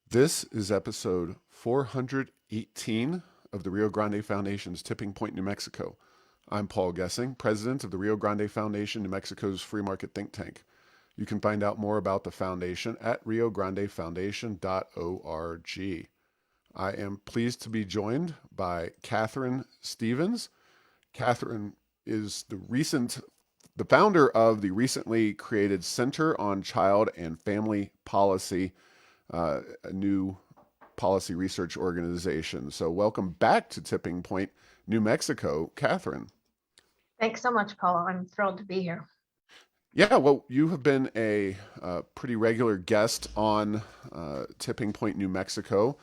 This is episode 418 of the Rio Grande Foundation's Tipping Point, New Mexico. I'm Paul Gessing, president of the Rio Grande Foundation, New Mexico's free market think tank. You can find out more about the foundation at riograndefoundation.org. I am pleased to be joined by Katharine Stevens. Katharine is the founder of the recently created Center on Child and Family Policy, a new policy research organization. So, welcome back to Tipping Point, New Mexico, Katharine. Thanks so much, Paul. I'm thrilled to be here. Yeah, well, you have been a pretty regular guest on Tipping Point, New Mexico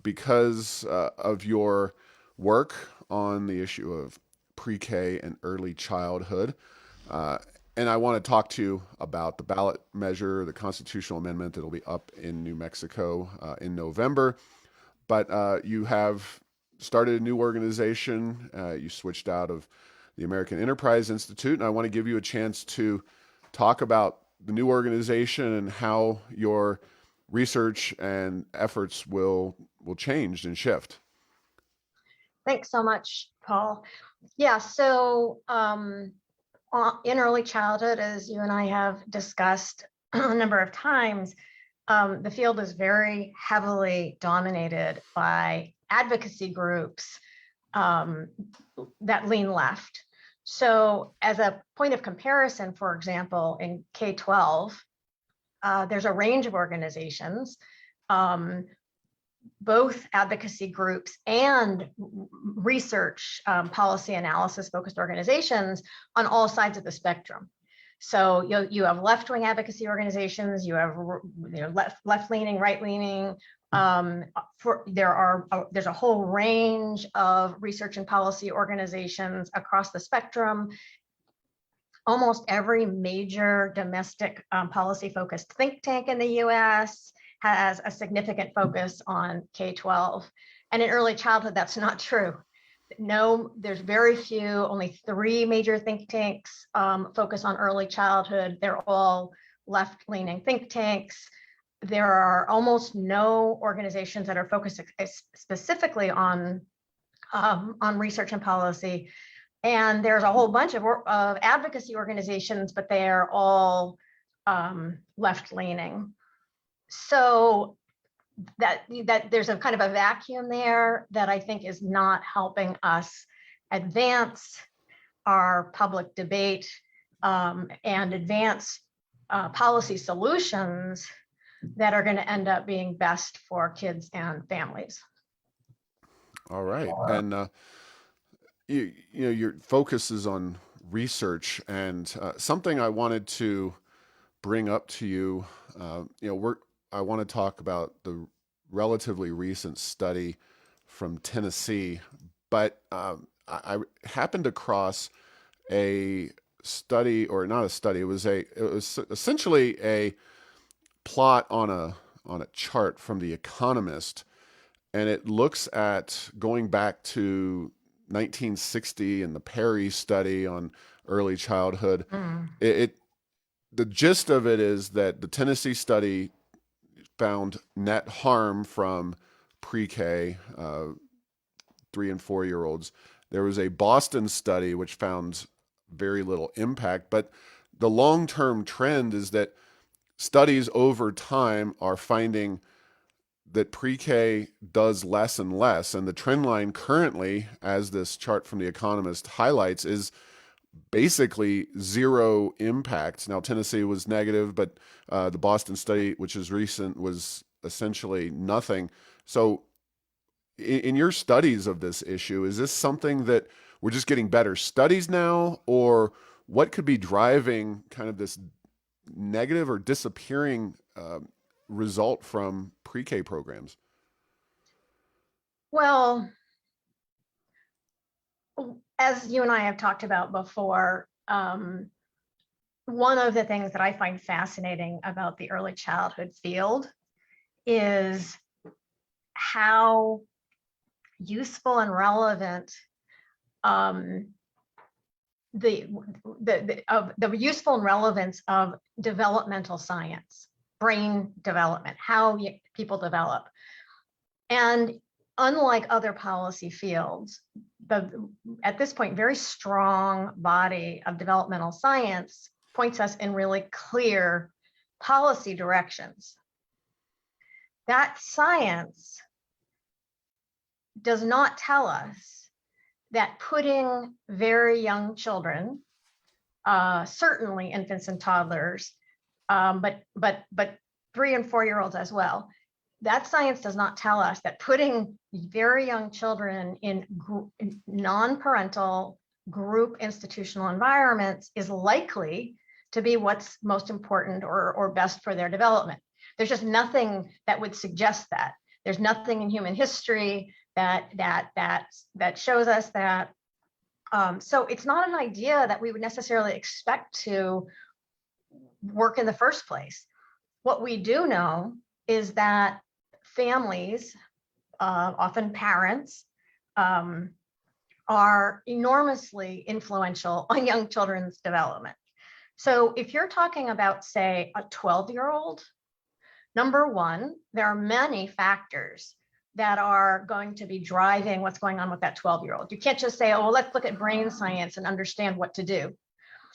because of your work on the issue of pre-K and early childhood. Uh, and I want to talk to you about the ballot measure, the constitutional amendment that'll be up in New Mexico in November. But you have started a new organization. You switched out of the American Enterprise Institute, and I want to give you a chance to talk about the new organization and how your research and efforts will change and shift. Thanks so much, Paul. Yeah, so in early childhood, as you and I have discussed a number of times, the field is very heavily dominated by advocacy groups that lean left. So as a point of comparison, for example, in K-12, there's a range of organizations, both advocacy groups and research policy analysis focused organizations on all sides of the spectrum. So you have left-wing advocacy organizations, you have left-leaning, right-leaning. There's a whole range of research and policy organizations across the spectrum. Almost every major domestic policy-focused think tank in the U.S. has a significant focus on K-12. And in early childhood, that's not true. No, there's very few, only 3 major think tanks focus on early childhood. They're all left-leaning think tanks. There are almost no organizations that are focused specifically on research and policy. And there's a whole bunch of advocacy organizations, but they are all left-leaning. So that there's a kind of a vacuum there that I think is not helping us advance our public debate and advance policy solutions that are going to end up being best for kids and families. All right, and your focus is on research, and something I wanted to bring up to you. I want to talk about the relatively recent study from Tennessee, but I happened across a study, or not a study. It was essentially a plot on a chart from The Economist, and it looks at going back to 1960 and the Perry study on early childhood. The gist of it is that the Tennessee study found net harm from pre-K 3 and 4 year olds. There was a Boston study which found very little impact, but the long-term trend is that studies over time are finding that pre-K does less and less. And the trend line currently, as this chart from The Economist highlights, is basically zero impact. Now, Tennessee was negative, but the Boston study, which is recent, was essentially nothing. So, in your studies of this issue, is this something that we're just getting better studies now, or what could be driving kind of this negative or disappearing result from pre-K programs? Well, as you and I have talked about before, one of the things that I find fascinating about the early childhood field is how useful and relevant the useful and relevance of developmental science brain development, how people develop. And unlike other policy fields, at this point, very strong body of developmental science points us in really clear policy directions. That science does not tell us that putting very young children, certainly infants and toddlers, but 3 and 4 year olds as well, that science does not tell us that putting very young children in non-parental group institutional environments is likely to be what's most important or best for their development. There's just nothing that would suggest that. There's nothing in human history that shows us that. So it's not an idea that we would necessarily expect to work in the first place. What we do know is that families, often parents, are enormously influential on young children's development. So if you're talking about, say, a 12-year-old, number one, there are many factors that are going to be driving what's going on with that 12-year-old. You can't just say, oh, well, let's look at brain science and understand what to do.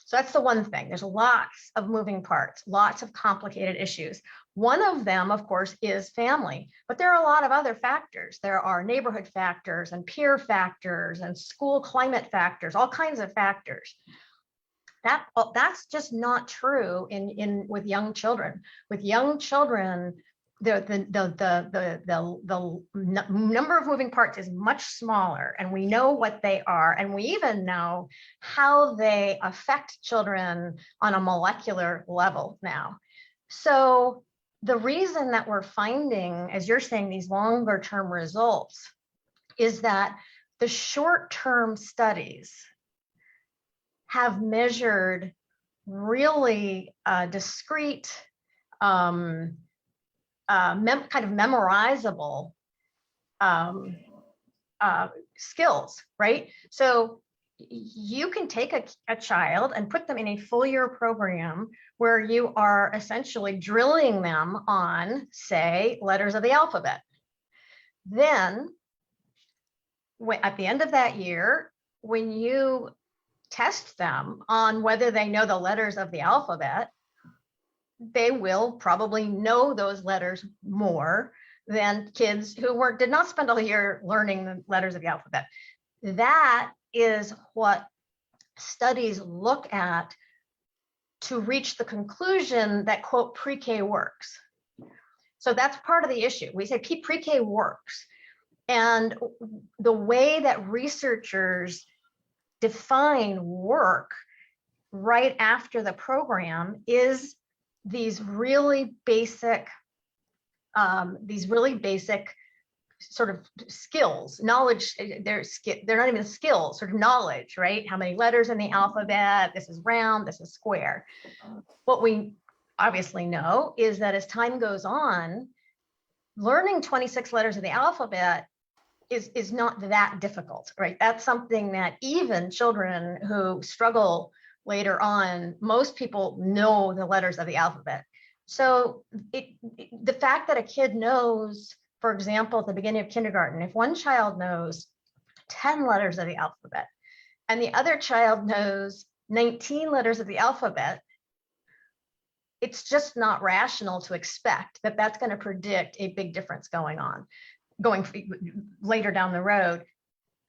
So that's the one thing. There's lots of moving parts, lots of complicated issues. One of them, of course, is family, but there are a lot of other factors. There are neighborhood factors and peer factors and school climate factors, all kinds of factors. That's just not true with young children. With young children, the number of moving parts is much smaller, and we know what they are, and we even know how they affect children on a molecular level now. So the reason that we're finding, as you're saying, these longer term results is that the short-term studies have measured really discrete, kind of memorizable skills, right? So you can take a child and put them in a full year program where you are essentially drilling them on, say, letters of the alphabet. Then at the end of that year, when you test them on whether they know the letters of the alphabet, they will probably know those letters more than kids who did not spend a year learning the letters of the alphabet. That is what studies look at to reach the conclusion that, quote, pre-K works. So that's part of the issue. We say pre-K works. And the way that researchers define work right after the program is these really basic sort of skills, knowledge. They're not even skills, sort of knowledge, right? How many letters in the alphabet? This is round, this is square. What we obviously know is that as time goes on, learning 26 letters of the alphabet is not that difficult, right? That's something that even children who struggle later on, most people know the letters of the alphabet. So the fact that a kid knows, for example, at the beginning of kindergarten, if one child knows 10 letters of the alphabet and the other child knows 19 letters of the alphabet, it's just not rational to expect that that's going to predict a big difference going later down the road.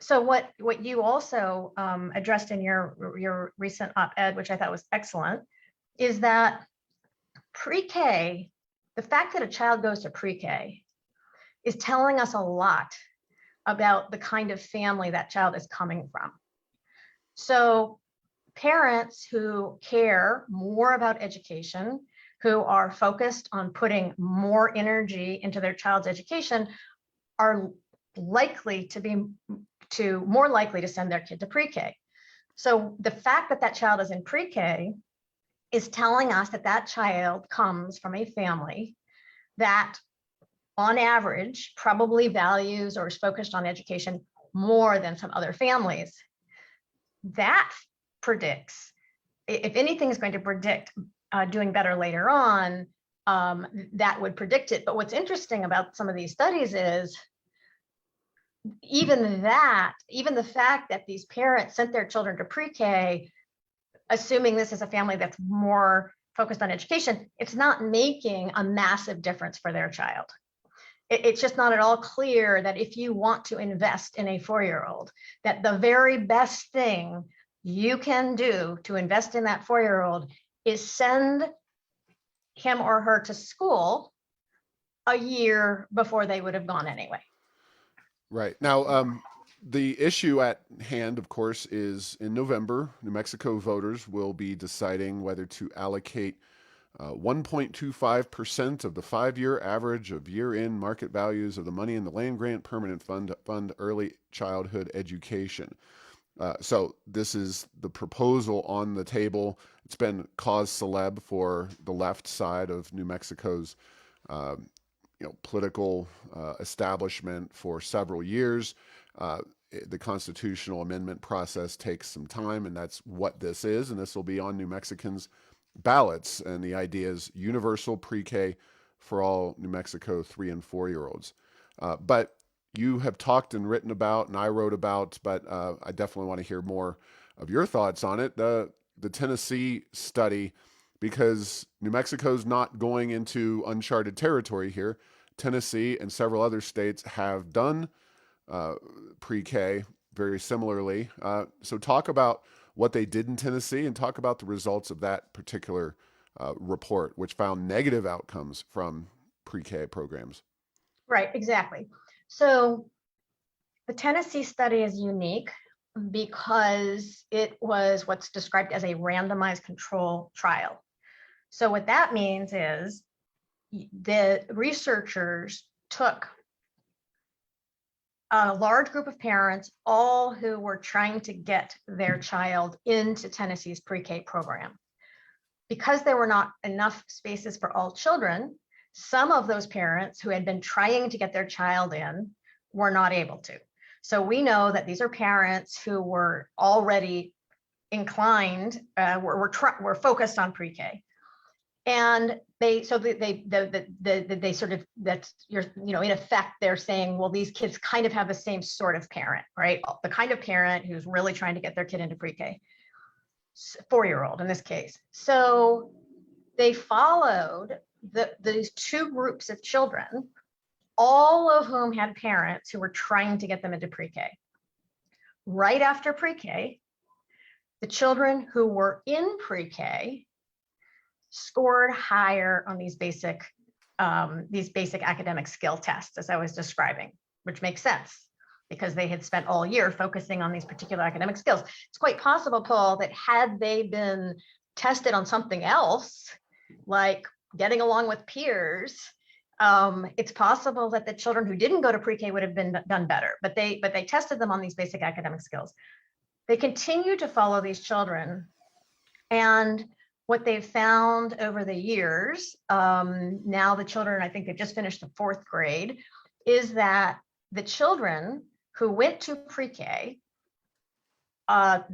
So what you also addressed in your recent op-ed, which I thought was excellent, is that pre-K, the fact that a child goes to pre-K is telling us a lot about the kind of family that child is coming from. So parents who care more about education, who are focused on putting more energy into their child's education, are more likely to send their kid to pre-K. So the fact that that child is in pre-K is telling us that that child comes from a family that, on average, probably values or is focused on education more than some other families. That predicts, if anything is going to predict doing better later on, that would predict it. But what's interesting about some of these studies is even the fact that these parents sent their children to pre-K, assuming this is a family that's more focused on education, it's not making a massive difference for their child. It's just not at all clear that if you want to invest in a 4-year-old, that the very best thing you can do to invest in that 4-year-old is send him or her to school a year before they would have gone anyway. Right. Now, the issue at hand, of course, is in November, New Mexico voters will be deciding whether to allocate 1.25% of the 5-year average of year-end market values of the money in the land grant permanent fund to fund early childhood education. So this is the proposal on the table. It's been cause celeb for the left side of New Mexico's political establishment for several years. The constitutional amendment process takes some time, and that's what this is. And this will be on New Mexicans' ballots. And the idea is universal pre-K for all New Mexico 3 and 4-year-olds. But you have talked and written about, and I wrote about, but I definitely want to hear more of your thoughts on it. The Tennessee study, because New Mexico's not going into uncharted territory here. Tennessee and several other states have done pre-K very similarly. So talk about what they did in Tennessee and talk about the results of that particular report, which found negative outcomes from pre-K programs. Right, exactly. So the Tennessee study is unique because it was what's described as a randomized control trial. So what that means is the researchers took a large group of parents, all who were trying to get their child into Tennessee's pre-K program. Because there were not enough spaces for all children, some of those parents who had been trying to get their child in were not able to. So we know that these are parents who were already inclined, were focused on pre-K. And they sort of, that's, in effect, they're saying, well, these kids kind of have the same sort of parent, right? The kind of parent who's really trying to get their kid into pre-K, 4-year-old in this case. So they followed these two groups of children, all of whom had parents who were trying to get them into pre-K. Right after pre-K, the children who were in pre-K scored higher on these basic academic skill tests, as I was describing, which makes sense because they had spent all year focusing on these particular academic skills. It's quite possible, Paul, that had they been tested on something else, like getting along with peers, it's possible that the children who didn't go to pre-K would have been done better, but they tested them on these basic academic skills. They continue to follow these children, and what they've found over the years, now the children, I think they've just finished the 4th grade, is that the children who went to pre-K, that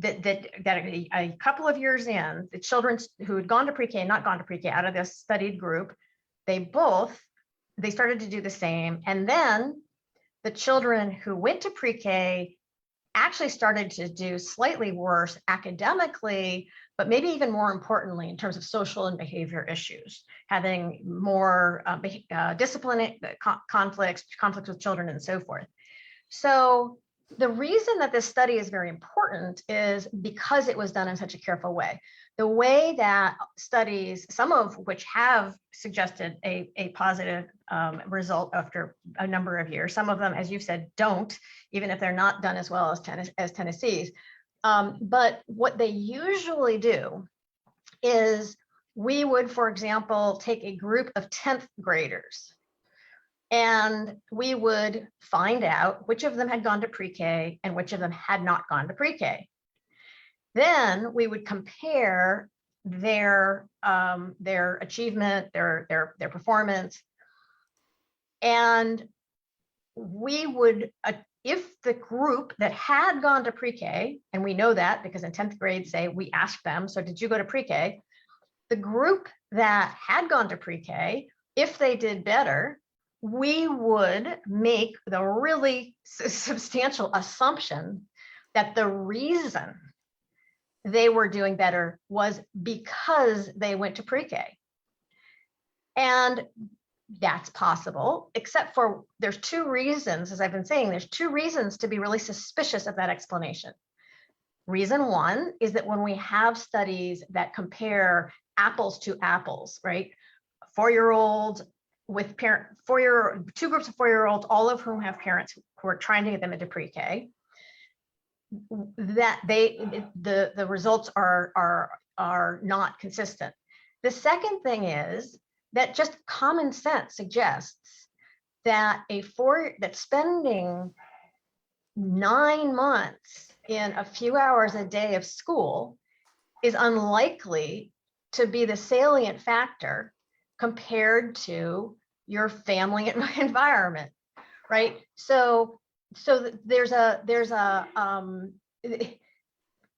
a couple of years in, the children who had gone to pre-K and not gone to pre-K out of this studied group, they started to do the same. And then the children who went to pre-K actually started to do slightly worse academically, but maybe even more importantly, in terms of social and behavior issues, having more discipline conflicts with children and so forth. So the reason that this study is very important is because it was done in such a careful way. The way that studies, some of which have suggested a positive result after a number of years, some of them, as you've said, don't, even if they're not done as well as Tennessee's. But what they usually do is we would, for example, take a group of 10th graders and we would find out which of them had gone to pre-K and which of them had not gone to pre-K. Then we would compare their achievement, their performance, and we would, if the group that had gone to pre-K, and we know that because in 10th grade, say we asked them, so did you go to pre-K? the group that had gone to pre-K, if they did better, we would make the really substantial assumption that the reason they were doing better was because they went to pre-K. And that's possible, except for there's two reasons, as I've been saying, there's two reasons to be really suspicious of that explanation. Reason one is that when we have studies that compare apples to apples, right? 4-year-olds with two groups of 4-year-olds, all of whom have parents who are trying to get them into pre-K, that the results are not consistent. The second thing is that just common sense suggests that that spending 9 months in a few hours a day of school is unlikely to be the salient factor compared to your family environment, right? So there's a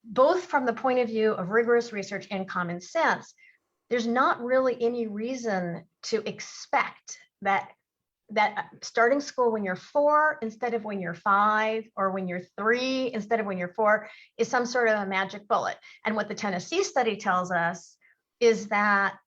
both from the point of view of rigorous research and common sense, there's not really any reason to expect that starting school when you're 4 instead of when you're 5, or when you're 3 instead of when you're 4, is some sort of a magic bullet. And what the Tennessee study tells us is that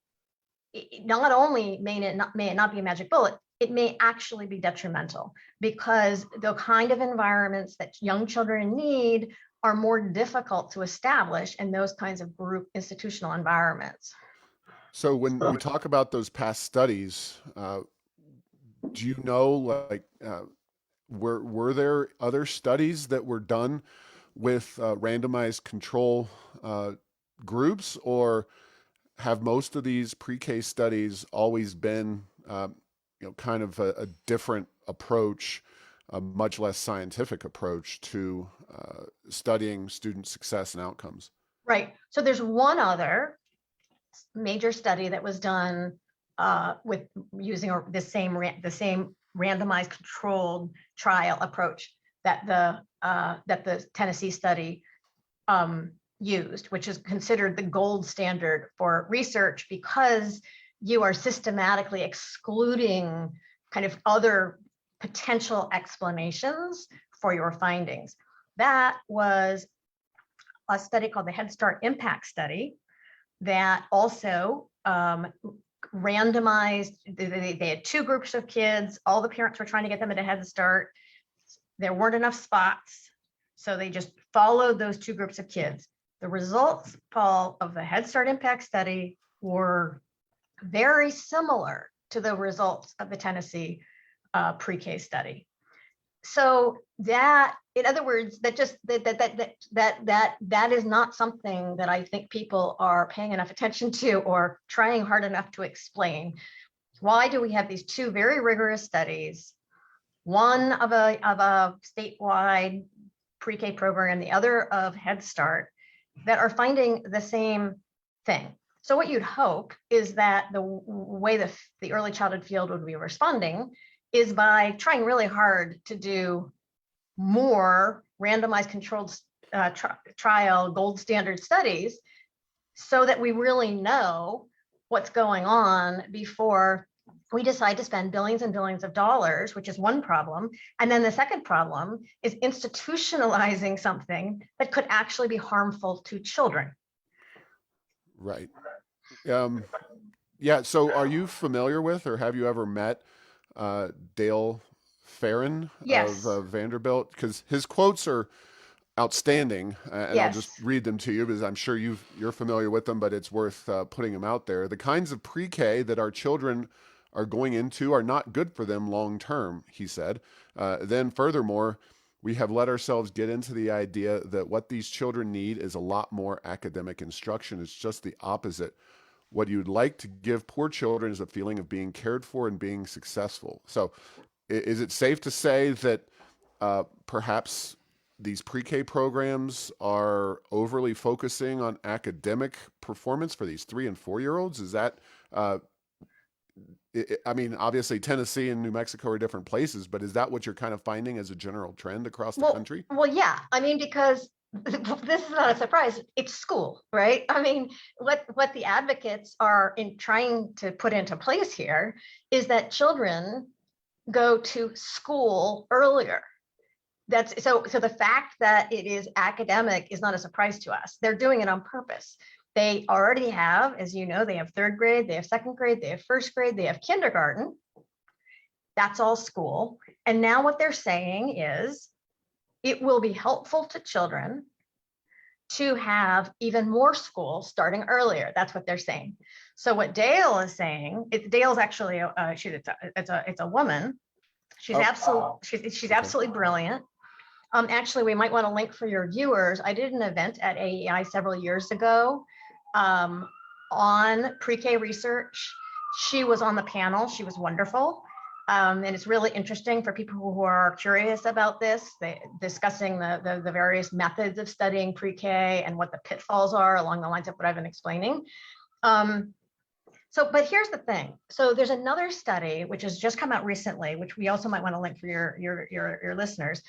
not only may it not be a magic bullet, it may actually be detrimental, because the kind of environments that young children need are more difficult to establish in those kinds of group institutional environments. So when we talk about those past studies, do you know, like, were there other studies that were done with randomized control groups, or have most of these pre-K studies always been, kind of a different approach, a much less scientific approach to studying student success and outcomes? Right. So there's one other major study that was done with using the same randomized controlled trial approach that the Tennessee study used, which is considered the gold standard for research, because you are systematically excluding kind of other potential explanations for your findings. That was a study called the Head Start Impact Study that also randomized. They had 2 groups of kids. All the parents were trying to get them into Head Start. There weren't enough spots, so they just followed those 2 groups of kids. The results, Paul, of the Head Start Impact Study were very similar to the results of the Tennessee pre-K study. So that, in other words, that is not something that I think people are paying enough attention to or trying hard enough to explain. Why do we have these 2 very rigorous studies, one of a statewide pre-K program, the other of Head Start, that are finding the same thing? So what you'd hope is that the way the early childhood field would be responding is by trying really hard to do more randomized controlled trial gold standard studies, so that we really know what's going on before we decide to spend billions and billions of dollars, which is one problem. And then the second problem is institutionalizing something that could actually be harmful to children. Right. Yeah. So are you familiar with, or have you ever met Dale Farron Yes. of Vanderbilt? Because his quotes are outstanding, and I'll just Yes. read them to you because I'm sure you're familiar with them, but it's worth putting them out there. The kinds of pre-K that our children are going into are not good for them long term, he said. Then furthermore, we have let ourselves get into the idea that what these children need is a lot more academic instruction. It's just the opposite. What you'd like to give poor children is a feeling of being cared for and being successful. So, is it safe to say that perhaps these pre-K programs are overly focusing on academic performance for these 3 and 4-year-olds? Is that, I mean, obviously Tennessee and New Mexico are different places, but is that what you're kind of finding as a general trend across the country? Well, yeah. I mean, because this is not a surprise. It's school, right? I mean, what the advocates are in trying to put into place here is that children go to school earlier. That's so the fact that it is academic is not a surprise to us. They're doing it on purpose. They already have, as you know, they have third grade, they have second grade, they have first grade, they have kindergarten. That's all school. And now what they're saying is it will be helpful to children to have even more school starting earlier. That's what they're saying. So what Dale is saying, Dale's actually it's a woman. She's absolutely brilliant. Actually, we might want to link for your viewers. I did an event at AEI several years ago on pre-K research. She was on the panel. She was wonderful. And it's really interesting for people who are curious about this, discussing the various methods of studying pre-K and what the pitfalls are along the lines of what I've been explaining. But here's the thing. So there's another study which has just come out recently, which we also might want to link for your listeners,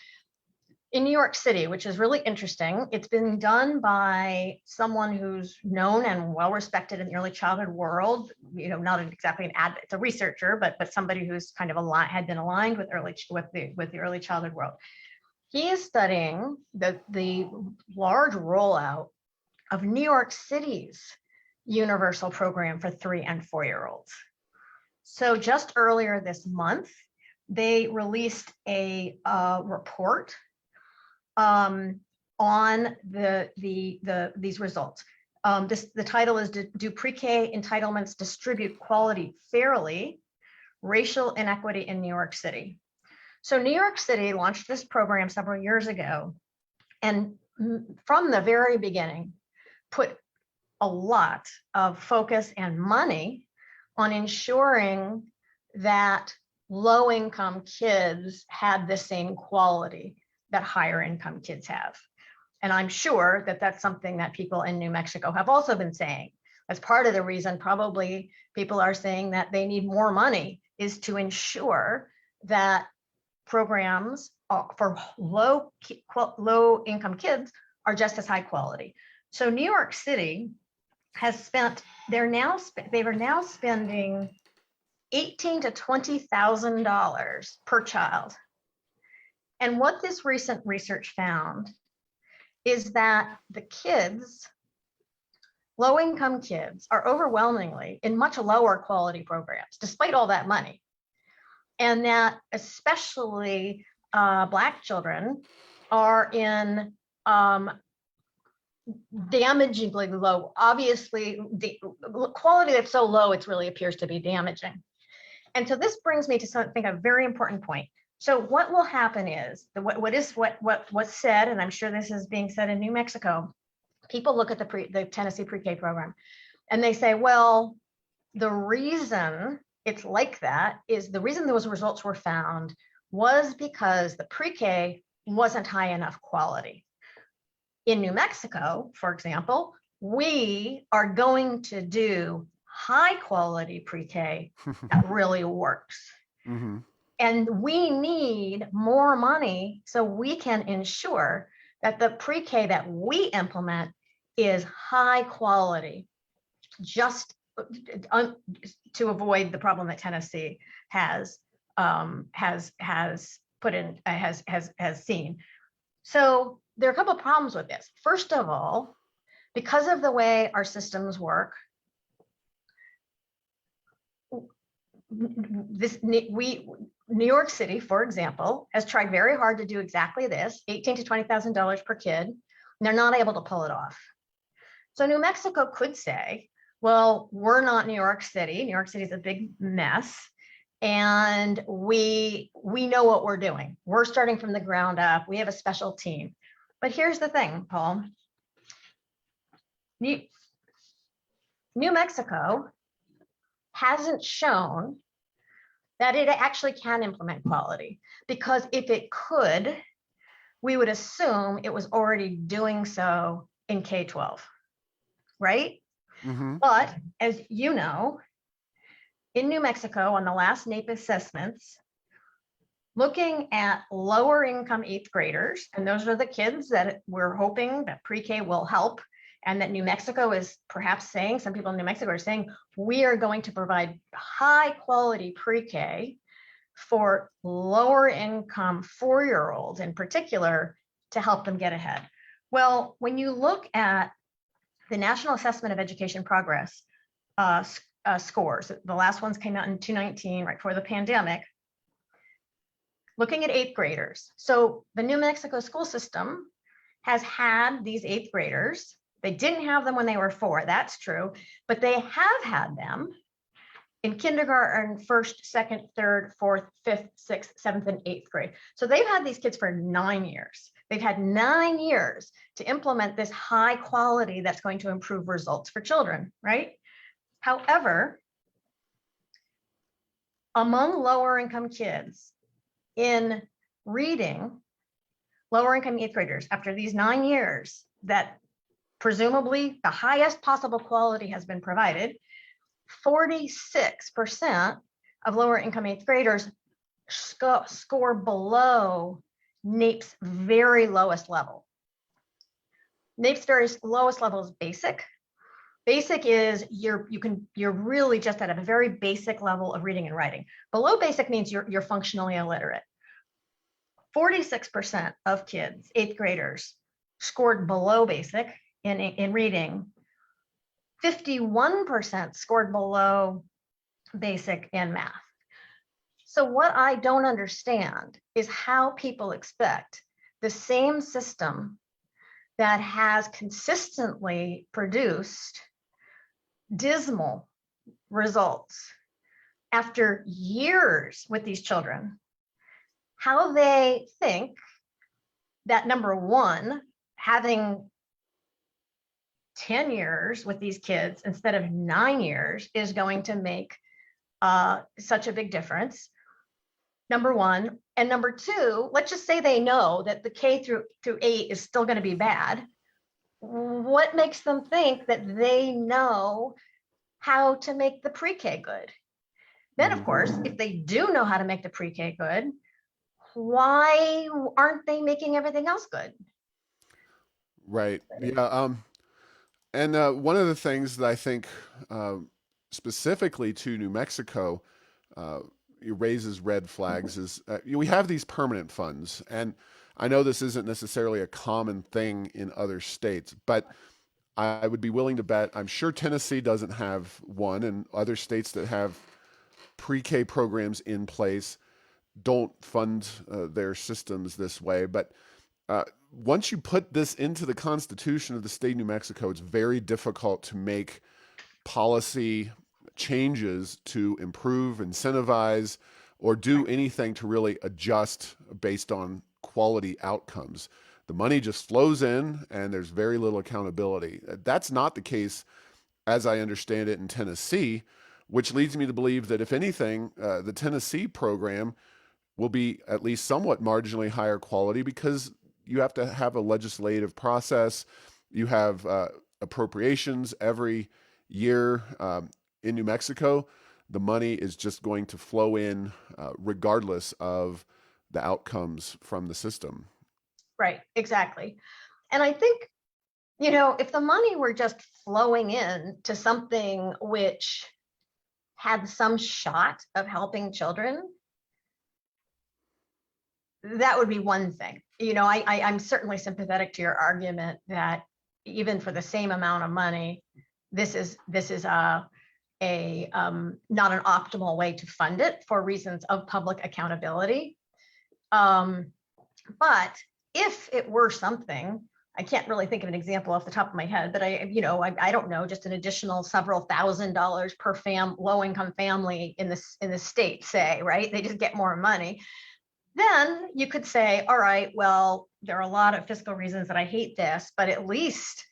in New York City, which is really interesting. It's been done by someone who's known and well respected in the early childhood world. You know, not exactly it's a researcher, but somebody who's kind of had been aligned with the early childhood world. He is studying the large rollout of New York City's universal program for 3 and 4-year-olds. So just earlier this month, they released a report on these results. The title is "Do Pre-K Entitlements Distribute Quality Fairly? Racial Inequity in New York City." So New York City launched this program several years ago, and from the very beginning, put a lot of focus and money on ensuring that low-income kids had the same quality that higher income kids have. And I'm sure that that's something that people in New Mexico have also been saying. As part of the reason probably people are saying that they need more money is to ensure that programs for low income kids are just as high quality. So New York City has they are now spending $18,000 to $20,000 per child. And what this recent research found is that the kids, low-income kids, are overwhelmingly in much lower quality programs, despite all that money. And that especially Black children are in damagingly low. Obviously, the quality that's so low, it really appears to be damaging. And so this brings me to something, a very important point. So what will happen is what's said, and I'm sure this is being said in New Mexico. People look at the Tennessee pre-K program, and they say, well, the reason it's like that is the reason those results were found was because the pre-K wasn't high enough quality. In New Mexico, for example, we are going to do high quality pre-K that really works. Mm-hmm. And we need more money so we can ensure that the pre-K that we implement is high quality, just to avoid the problem that Tennessee has seen. So there are a couple of problems with this. First of all, because of the way our systems work, New York City, for example, has tried very hard to do exactly this, $18,000 to $20,000 per kid, and they're not able to pull it off. So New Mexico could say, well, we're not New York City. New York City is a big mess, and we know what we're doing. We're starting from the ground up. We have a special team. But here's the thing, Paul. New Mexico hasn't shown that it actually can implement quality, because if it could, we would assume it was already doing so in K-12, right? Mm-hmm. But as you know, in New Mexico, on the last NAEP assessments, looking at lower income 8th graders, and those are the kids that we're hoping that pre-K will help, and that New Mexico is perhaps saying, some people in New Mexico are saying, we are going to provide high quality pre-K for lower income 4-year-olds in particular to help them get ahead. Well, when you look at the National Assessment of Education Progress scores, the last ones came out in 2019, right before the pandemic, looking at 8th graders. So the New Mexico school system has had these 8th graders. They didn't have them when they were 4, that's true, but they have had them in kindergarten, 1st, 2nd, 3rd, 4th, 5th, 6th, 7th, and 8th grade. So they've had these kids for 9 years. They've had 9 years to implement this high quality that's going to improve results for children, right? However, among lower income kids in reading, lower income 8th graders, after these 9 years that presumably the highest possible quality has been provided, 46% of lower income 8th graders score below NAEP's very lowest level. NAEP's very lowest level is basic. Basic is you're really just at a very basic level of reading and writing. Below basic means you're functionally illiterate. 46% of kids, 8th graders, scored below basic in reading. 51% scored below basic in math. So what I don't understand is how people expect the same system that has consistently produced dismal results after years with these children, how they think that, number one, having 10 years with these kids instead of 9 years is going to make such a big difference, number one. And number two, let's just say they know that the K through 8 is still going to be bad. What makes them think that they know how to make the pre-K good? Then, of course, if they do know how to make the pre-K good, why aren't they making everything else good? Right. Yeah. And one of the things that I think specifically to New Mexico it raises red flags is we have these permanent funds. And I know this isn't necessarily a common thing in other states, but I would be willing to bet, I'm sure Tennessee doesn't have one, and other states that have pre-K programs in place don't fund their systems this way. But once you put this into the Constitution of the state of New Mexico, it's very difficult to make policy changes to improve, incentivize, or do anything to really adjust based on quality outcomes. The money just flows in and there's very little accountability. That's not the case, as I understand it, in Tennessee, which leads me to believe that if anything, the Tennessee program will be at least somewhat marginally higher quality because you have to have a legislative process. You have appropriations every year. In New Mexico, the money is just going to flow in regardless of the outcomes from the system. Right, exactly. And I think, if the money were just flowing in to something which had some shot of helping children, that would be one thing. I'm certainly sympathetic to your argument that even for the same amount of money, this is not an optimal way to fund it for reasons of public accountability. But if it were something, I can't really think of an example off the top of my head, but I don't know, just an additional several $1,000s per low-income family in the state, say, right? They just get more money. Then you could say, all right, well, there are a lot of fiscal reasons that I hate this, but at least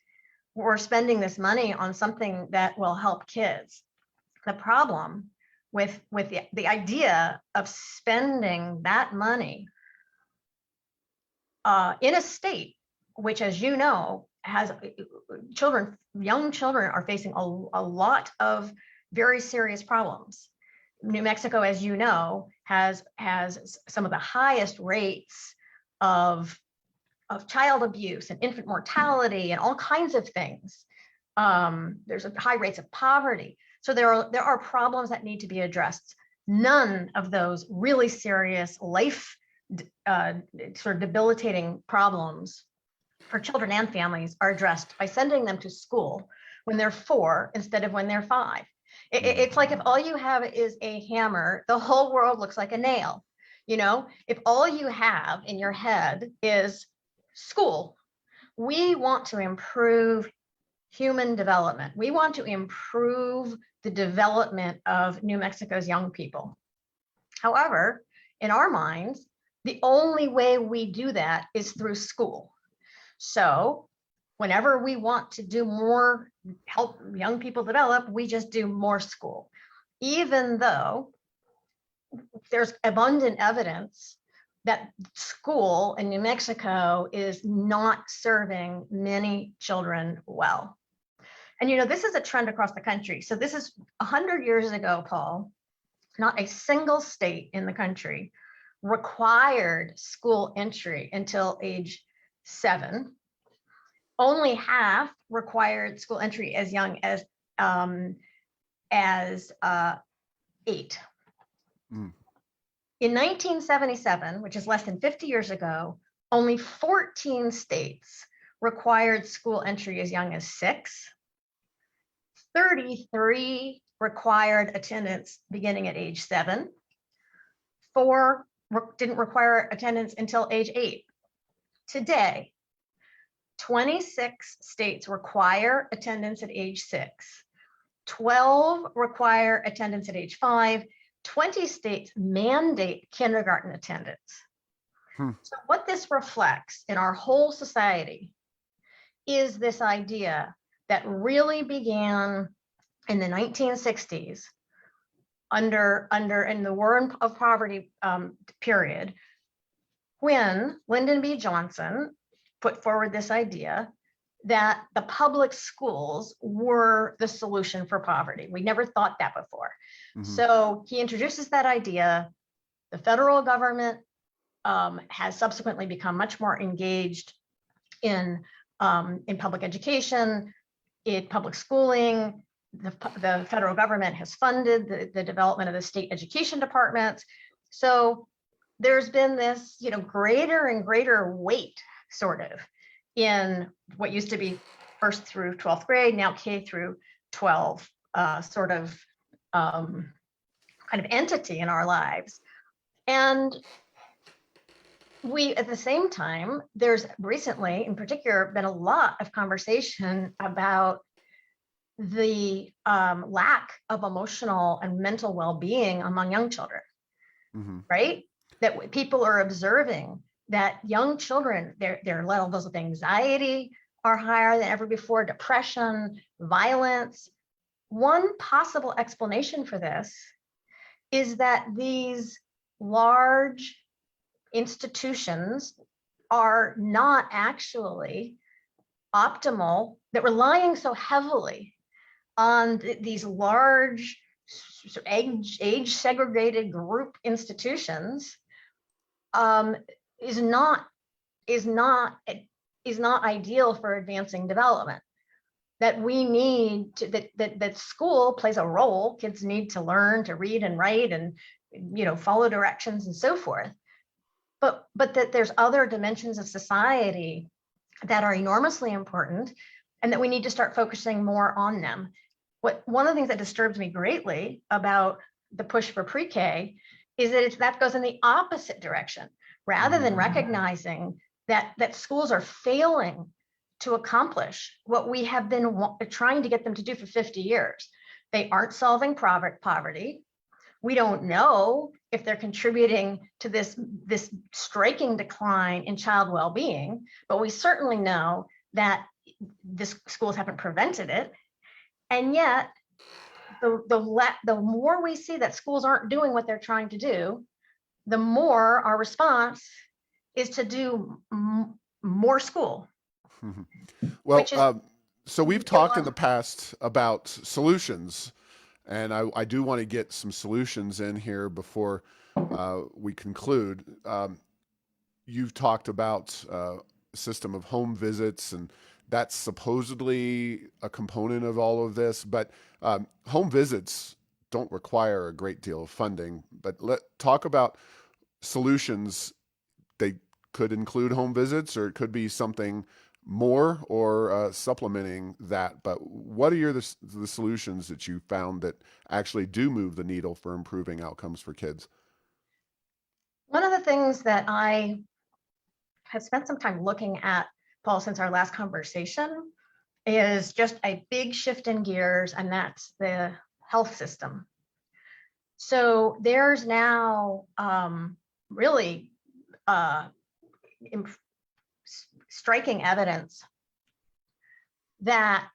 we're spending this money on something that will help kids. The problem with the idea of spending that money in a state which, as you know, has young children are facing a lot of very serious problems. New Mexico, as you know, has some of the highest rates of child abuse and infant mortality and all kinds of things. There's high rates of poverty. So there are problems that need to be addressed. None of those really serious life sort of debilitating problems for children and families are addressed by sending them to school when they're 4 instead of when they're 5. It's like if all you have is a hammer, the whole world looks like a nail. You know, if all you have in your head is school, we want to improve human development. We want to improve the development of New Mexico's young people. However, in our minds, the only way we do that is through school. So whenever we want to do more, help young people develop, we just do more school, even though there's abundant evidence that school in New Mexico is not serving many children well. And you know, this is a trend across the country. So this is 100 years ago, Paul, not a single state in the country required school entry until age 7. Only half required school entry as young as 8. In 1977, which is less than 50 years ago, only 14 states required school entry as young as 6. 33 required attendance beginning at age 7. 4 didn't require attendance until age 8. Today, 26 states require attendance at age 6. 12 require attendance at age 5. 20 states mandate kindergarten attendance. So what this reflects in our whole society is this idea that really began in the 1960s in the War of Poverty period, when Lyndon B. Johnson put forward this idea that the public schools were the solution for poverty. We never thought that before. So he introduces that idea. The federal government has subsequently become much more engaged in public education, in public schooling. The federal government has funded the development of the state education departments. So there's been this, you know, greater and greater weight sort of in what used to be 1st through 12th grade, now K through 12 sort of kind of entity in our lives. And we, at the same time, there's recently, in particular, been a lot of conversation about the lack of emotional and mental well-being among young children, right? That people are observing that young children, their levels of anxiety are higher than ever before, depression, violence. One possible explanation for this is that these large institutions are not actually optimal, that relying so heavily on these large age segregated group institutions is not ideal for advancing development. That we need to, that school plays a role. Kids need to learn to read and write and, you know, follow directions and so forth. But that there's other dimensions of society that are enormously important, and that we need to start focusing more on them. One of the things that disturbs me greatly about the push for pre-K is that that goes in the opposite direction. Rather than recognizing that schools are failing to accomplish what we have been trying to get them to do for 50 years. They aren't solving poverty. We don't know if they're contributing to this striking decline in child well-being, but we certainly know that the schools haven't prevented it. And yet, the more we see that schools aren't doing what they're trying to do, the more our response is to do more school. Well, so we've talked in the past about solutions, And I do want to get some solutions in here before we conclude. You've talked about a system of home visits, and that's supposedly a component of all of this. But home visits don't require a great deal of funding. But talk about solutions. They could include home visits, or it could be something more, or supplementing that. But what are the solutions that you found that actually do move the needle for improving outcomes for kids? One of the things that I have spent some time looking at, Paul, since our last conversation, is just a big shift in gears, and that's the health system. So there's now really striking evidence that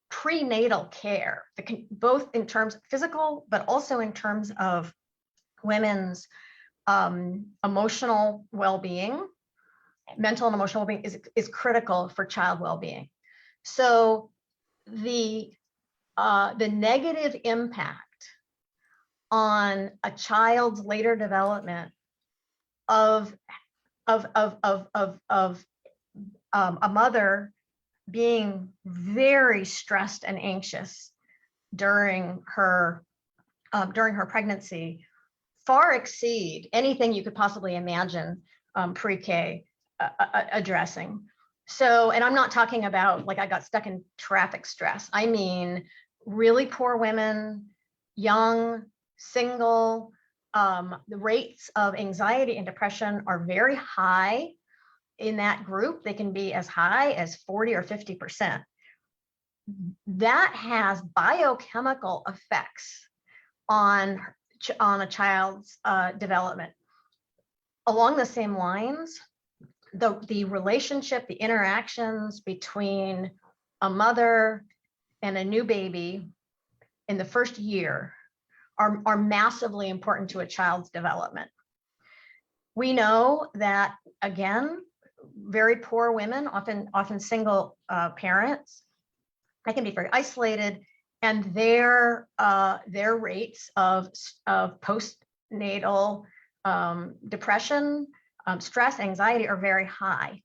prenatal care, both in terms of physical, but also in terms of women's emotional well-being, mental and emotional well-being, is critical for child well-being. So the negative impact on a child's later development of a mother being very stressed and anxious during her pregnancy far exceed anything you could possibly imagine pre-K addressing. So, and I'm not talking about like I got stuck in traffic stress. I mean, really poor women, young, single, the rates of anxiety and depression are very high in that group. They can be as high as 40 or 50%. That has biochemical effects on a child's development. Along the same lines, the relationship, the interactions between a mother and a new baby in the first year are massively important to a child's development. We know that, again, very poor women, often single parents, they can be very isolated, and their rates of postnatal depression, stress, anxiety are very high.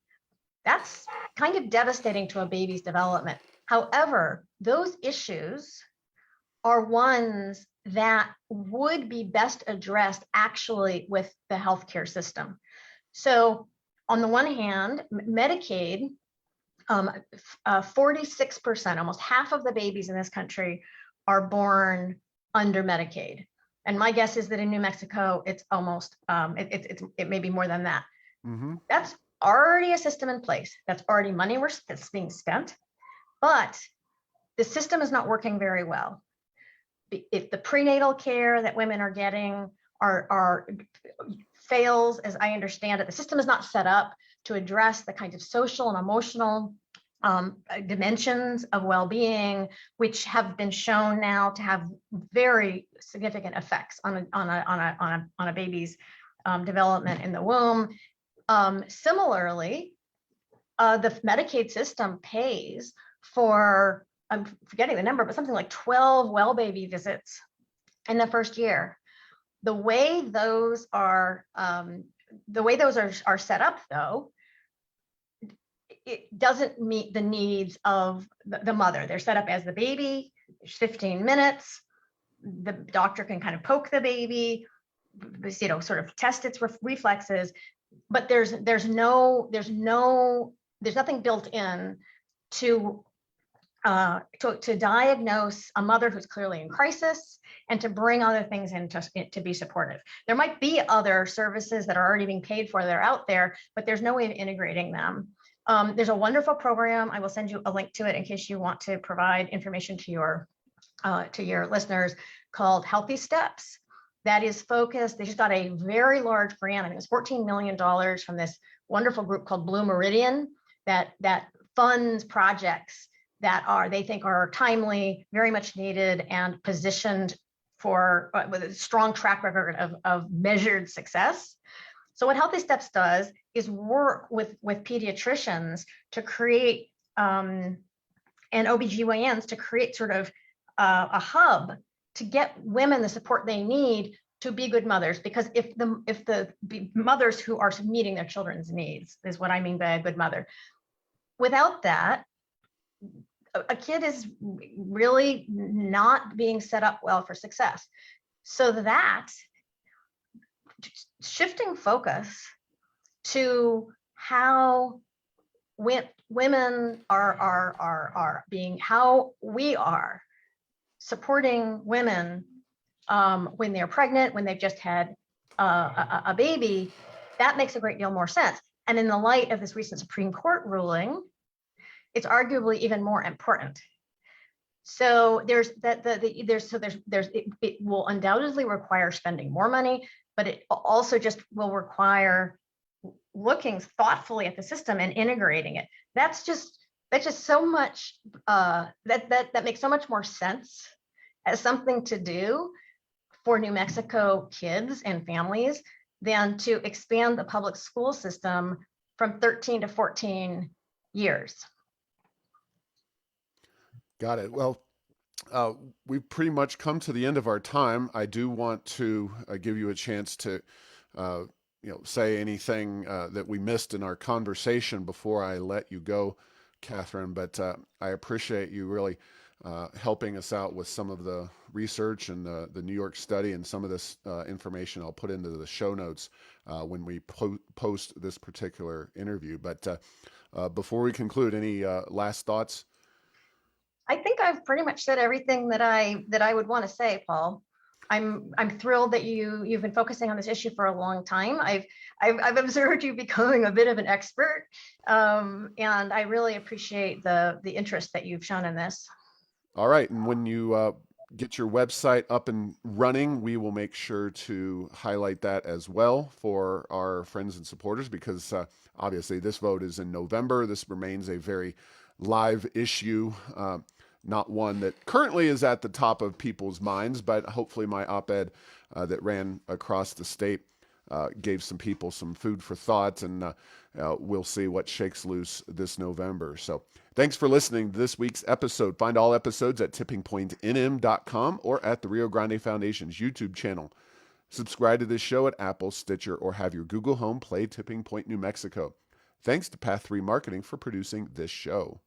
That's kind of devastating to a baby's development. However, those issues are ones that would be best addressed actually with the healthcare system. So on the one hand, Medicaid, 46%, almost half of the babies in this country are born under Medicaid. And my guess is that in New Mexico, it's almost, it may be more than that. Mm-hmm. That's already a system in place. That's already money that's being spent, but the system is not working very well. If the prenatal care that women are getting fails, as I understand it, the system is not set up to address the kind of social and emotional dimensions of well-being, which have been shown now to have very significant effects on a baby's development in the womb. Similarly, the Medicaid system pays for, I'm forgetting the number, but something like 12 well baby visits in the first year. The way those are set up, though, it doesn't meet the needs of the mother. They're set up as the baby. There's 15 minutes. The doctor can kind of poke the baby, sort of test its reflexes, but there's nothing built in to diagnose a mother who's clearly in crisis and to bring other things in to be supportive. There might be other services that are already being paid for that are out there, but there's no way of integrating them. There's a wonderful program. I will send you a link to it in case you want to provide information to your listeners, called Healthy Steps. That is focused. They just got a very large grant. I think it was $14 million from this wonderful group called Blue Meridian that funds projects that they think are timely, very much needed, and positioned for with a strong track record of measured success. So what Healthy Steps does is work with pediatricians to create and OBGYNs to create sort of a hub to get women the support they need to be good mothers. Because if the mothers who are meeting their children's needs is what I mean by a good mother, without that, a kid is really not being set up well for success. So that shifting focus to how women are being, how we are supporting women when they're pregnant, when they've just had a baby, that makes a great deal more sense. And in the light of this recent Supreme Court ruling, it's arguably even more important. So it will undoubtedly require spending more money, but it also just will require looking thoughtfully at the system and integrating it. That's just so much that makes so much more sense as something to do for New Mexico kids and families than to expand the public school system from 13 to 14 years. Got it. Well, we've pretty much come to the end of our time. I do want to give you a chance to, say anything that we missed in our conversation before I let you go, Katharine. But I appreciate you really helping us out with some of the research and the New York study, and some of this information I'll put into the show notes when we post this particular interview. But before we conclude, any last thoughts? I think I've pretty much said everything that I would want to say, Paul. I'm thrilled that you've been focusing on this issue for a long time. I've observed you becoming a bit of an expert, and I really appreciate the interest that you've shown in this. All right, and when you get your website up and running, we will make sure to highlight that as well for our friends and supporters, because obviously this vote is in November. This remains a very live issue. Not one that currently is at the top of people's minds, but hopefully my op-ed that ran across the state gave some people some food for thought, and we'll see what shakes loose this November. So thanks for listening to this week's episode. Find all episodes at tippingpointnm.com or at the Rio Grande Foundation's YouTube channel. Subscribe to this show at Apple, Stitcher, or have your Google Home play Tipping Point New Mexico. Thanks to Path 3 Marketing for producing this show.